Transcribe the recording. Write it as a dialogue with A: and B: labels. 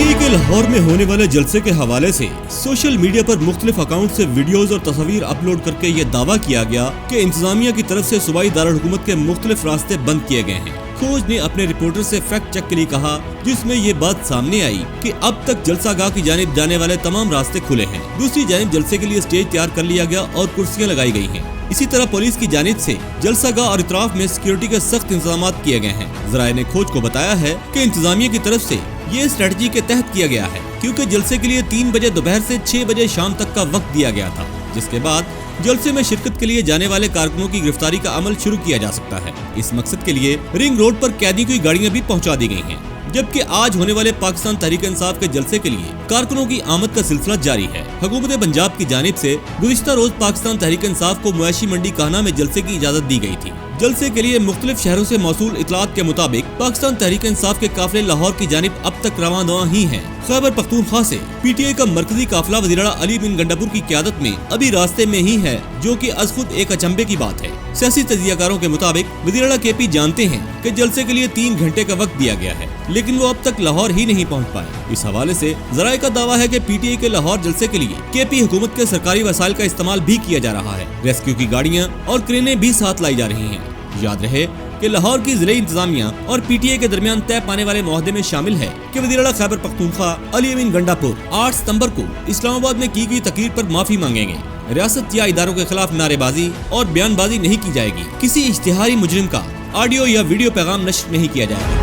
A: PTI के लाहौर में होने वाले जलसे के हवाले से सोशल मीडिया पर मुख्तलिफ अकाउंट से वीडियोस और तस्वीर अपलोड करके ये दावा किया गया कि इंतजामिया की तरफ से सूबाई दारुल हुकूमत के मुख्तलिफ रास्ते बंद किए गए हैं। खोज ने अपने रिपोर्टर से फैक्ट चेक के लिए कहा, जिसमें ये बात सामने आई कि अब तक जलसागाह की जानिब जाने वाले तमाम रास्ते खुले हैं। दूसरी जानिब जलसे के लिए स्टेज तैयार कर लिया गया और कुर्सियां लगाई गई हैं। इसी तरह पुलिस की जानिब से जलसागाह और इतराफ में सिक्योरिटी के सख्त इंतजाम किए गए हैं। ज़राए ने खोज को बताया है कि इंतजामिया की तरफ से ये स्ट्रेटजी के तहत किया गया है, क्योंकि जलसे के लिए 3 बजे दोपहर से 6 बजे शाम तक का वक्त दिया गया था, जिसके बाद जलसे में शिरकत के लिए जाने वाले कारकुनों की गिरफ्तारी का अमल शुरू किया जा सकता है। इस मकसद के लिए रिंग रोड पर कैदी की गाड़ियां भी पहुंचा दी गई हैं। जबकि आज होने वाले पाकिस्तान तहरीक इंसाफ के जलसे के लिए कारकुनों की आमद का सिलसिला जारी है। हुकूमत पंजाब की जानिब से गुज़िश्ता रोज पाकिस्तान तहरीक इंसाफ को मुआशी मंडी काहना में जलसे की इजाजत दी गई थी। जलसे के लिए मुख्तलिफ शहरों से मौसूल इतलात के मुताबिक पाकिस्तान तहरीक इंसाफ के काफिले लाहौर की जानिब अब तक रवां दवा ही हैं। खैबर पख्तूनख्वा से PTI का मरकजी काफिला वज़ीर आला अली बिन गंडापुर की क़यादत में अभी रास्ते में ही है, जो कि अज खुद एक अचंभे की बात है। सियासी तजियाकारों के मुताबिक वज़ीर आला KP जानते हैं कि जलसे के लिए 3 घंटे का वक्त दिया गया है, लेकिन वो अब तक लाहौर ही नहीं पहुंच पाए। इस हवाले से ज़राए का दावा है कि PTI के लाहौर जलसे के लिए KP हुकूमत के सरकारी वसाइल का इस्तेमाल भी किया जा रहा है। रेस्क्यू की गाड़ियाँ और क्रेनें भी साथ लाई जा रही हैं। याद रहे कि लाहौर की ज़िले इंतजामिया और PTI के दरमियान तय पाने वाले मुआहदे में शामिल है कि वज़ीर आला खैबर पख्तूनख्वा अली बिन गंडापुर 8 सितंबर को इस्लामाबाद में की गई तकरीर पर माफी मांगेंगे। रियासत या इदारों के खिलाफ नारेबाजी और बयानबाजी नहीं की जाएगी। किसी इश्तिहारी मुजरिम का ऑडियो या वीडियो पैगाम नश्र नहीं किया जाएगा।